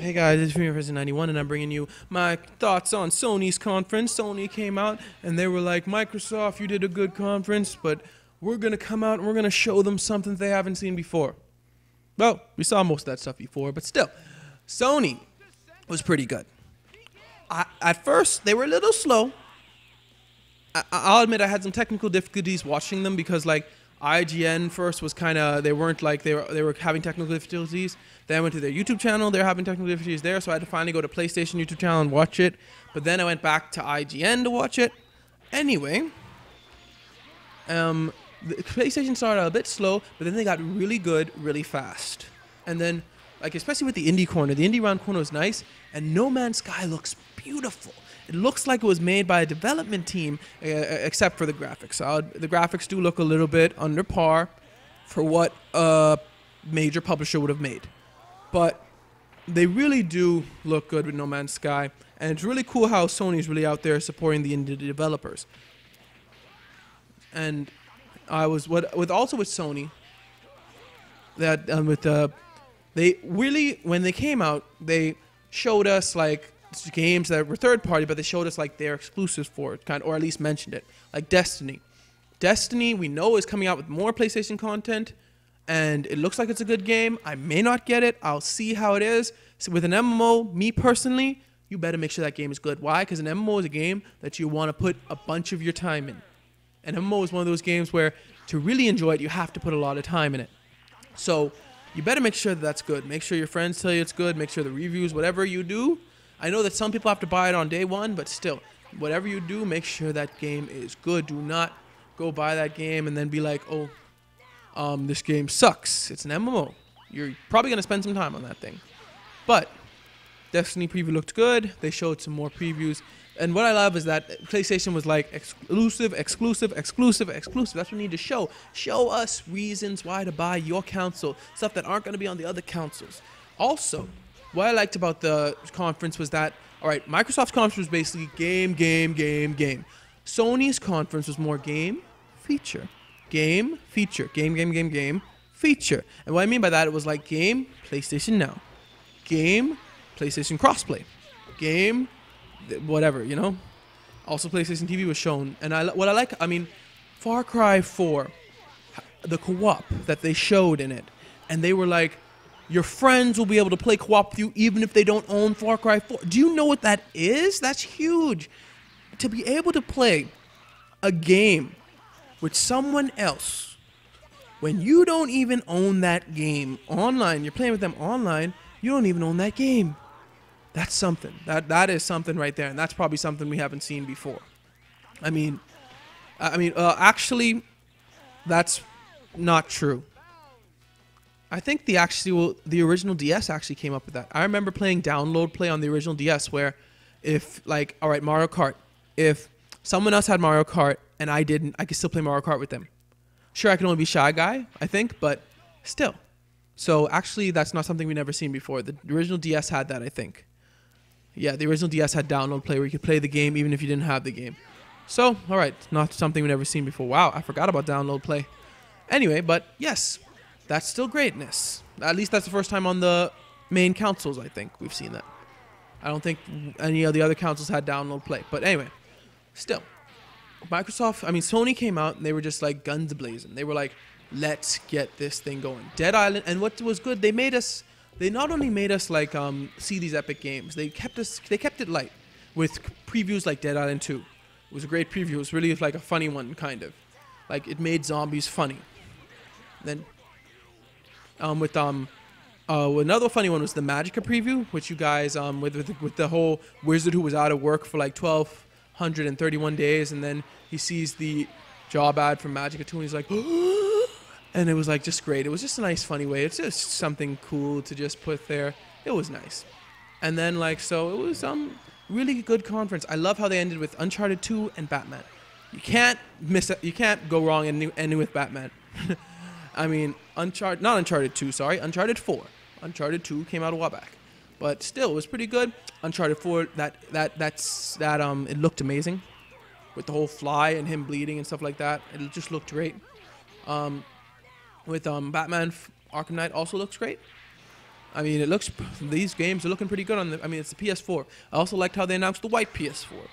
Hey guys, it's President 91 and I'm bringing you my thoughts on Sony's conference. Sony came out and they were like, Microsoft, you did a good conference, but we're going to come out and we're going to show them something they haven't seen before. Well, we saw most of that stuff before, but still, Sony was pretty good. At first, they were a little slow. I'll admit I had some technical difficulties watching them because like IGN first was kind of, they weren't like, they were having technical difficulties. Then I went to their YouTube channel, they're having technical difficulties there, so I had to finally go to PlayStation YouTube channel and watch it. But then I went back to IGN to watch it. Anyway, the PlayStation started out a bit slow, but then they got really good really fast. And then, like especially with the indie corner, the indie round corner was nice, and No Man's Sky looks beautiful. It looks like it was made by a development team, except for the graphics. The graphics do look a little bit under par for what a major publisher would have made. But they really do look good with No Man's Sky. And it's really cool how Sony's really out there supporting the indie developers. And I was, also with Sony, that they really, when they came out, they showed us like games that were third party, but they showed us like their exclusives for it, or at least mentioned it, like Destiny. Destiny, we know, is coming out with more PlayStation content, and it looks like it's a good game. I may not get it. I'll see how it is. So with an MMO, me personally, you better make sure that game is good. Why? Because an MMO is a game that you want to put a bunch of your time in. An MMO is one of those games where to really enjoy it, you have to put a lot of time in it. So you better make sure that that's good. Make sure your friends tell you it's good. Make sure the reviews, whatever you do. I know that some people have to buy it on day one, but still, whatever you do, make sure that game is good. Do not go buy that game and then be like, oh, this game sucks. It's an MMO. You're probably going to spend some time on that thing. But Destiny preview looked good. They showed some more previews. And what I love is that PlayStation was like exclusive. That's what we need to show. Show us reasons why to buy your console. Stuff that aren't going to be on the other consoles. Also, what I liked about the conference was that, all right, Microsoft's conference was basically game. Sony's conference was more game, feature. Game, feature. Game, feature. And what I mean by that, it was like game, PlayStation Now. Game, PlayStation Crossplay. Game, whatever, you know? Also, PlayStation TV was shown. And I mean, Far Cry 4, the co-op that they showed in it, and they were like, your friends will be able to play co-op with you even if they don't own Far Cry 4. Do you know what that is? That's huge. To be able to play a game with someone else when you don't even own that game online, you're playing with them online, you don't even own that game. That's something. That is something right there, and that's probably something we haven't seen before. Actually, that's not true. I think the original DS actually came up with that. I remember playing download play on the original DS where if, like, all right, Mario Kart, if someone else had Mario Kart and I didn't, I could still play Mario Kart with them. Sure, I can only be Shy Guy, I think, but still. So actually, that's not something we've never seen before. The original DS had that, I think. Yeah, the original DS had download play where you could play the game even if you didn't have the game. So, all right, not something we've never seen before. Wow, I forgot about download play. Anyway, but yes. That's still greatness. At least that's the first time on the main consoles, I think, we've seen that. I don't think any of the other consoles had download play. But anyway, still. Sony came out and they were just like guns blazing. They were like, let's get this thing going. Dead Island, and what was good, they not only made us like see these epic games, they kept it light with previews like Dead Island 2. It was a great preview. It was really like a funny one, kind of. Like, it made zombies funny. Then another funny one was the Magica preview, which you guys with the whole wizard who was out of work for like 1,231 days, and then he sees the job ad from Magica 2 and he's like, and it was like just great. It was just a nice funny way. It's just something cool to just put there. It was nice. And then so it was really good conference. I love how they ended with Uncharted 2 and Batman. You can't miss it. You can't go wrong ending with Batman. I mean, Uncharted 2, sorry. Uncharted 4. Uncharted 2 came out a while back. But still, it was pretty good. Uncharted 4, it looked amazing. With the whole fly and him bleeding and stuff like that. It just looked great. Batman Arkham Knight also looks great. I mean, these games are looking pretty good on the. I mean, it's the PS4. I also liked how they announced the white PS4.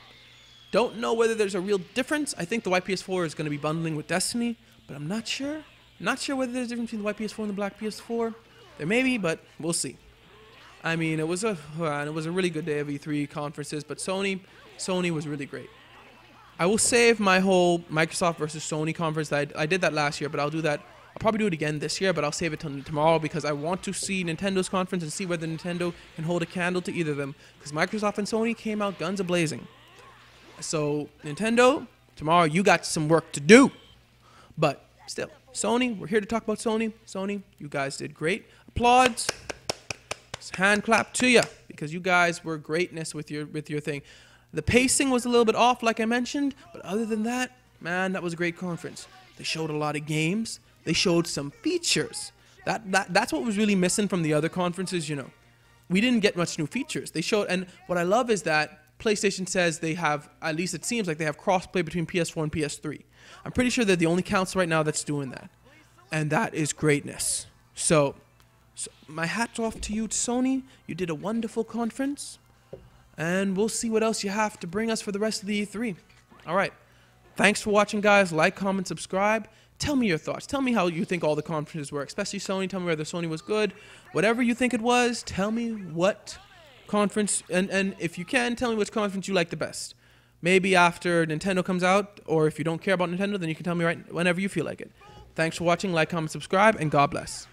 Don't know whether there's a real difference. I think the white PS4 is going to be bundling with Destiny, but I'm not sure. Not sure whether there's a difference between the white PS4 and the black PS4. There may be, but we'll see. I mean, it was a really good day of E3 conferences, but Sony was really great. I will save my whole Microsoft versus Sony conference. I did that last year, but I'll do that. I'll probably do it again this year, but I'll save it till tomorrow because I want to see Nintendo's conference and see whether Nintendo can hold a candle to either of them. Because Microsoft and Sony came out guns a-blazing. So, Nintendo, tomorrow you got some work to do. But still, Sony, we're here to talk about Sony. Sony, you guys did great. Applauds. Hand clap to you because you guys were greatness with your thing. The pacing was a little bit off, like I mentioned, but other than that, man, that was a great conference. They showed a lot of games. They showed some features. That's what was really missing from the other conferences, you know. We didn't get much new features. They showed, and what I love is that PlayStation says they have, at least it seems like they have crossplay between PS4 and PS3. I'm pretty sure they're the only council right now that's doing that. And that is greatness. So my hat's off to you, Sony. You did a wonderful conference. And we'll see what else you have to bring us for the rest of the E3. All right. Thanks for watching, guys. Like, comment, subscribe. Tell me your thoughts. Tell me how you think all the conferences were, especially Sony. Tell me whether Sony was good. Whatever you think it was, tell me what conference, and if you can, tell me which conference you like the best. Maybe after Nintendo comes out, or if you don't care about Nintendo, then you can tell me right whenever you feel like it. Thanks for watching. Like, comment, subscribe, and God bless.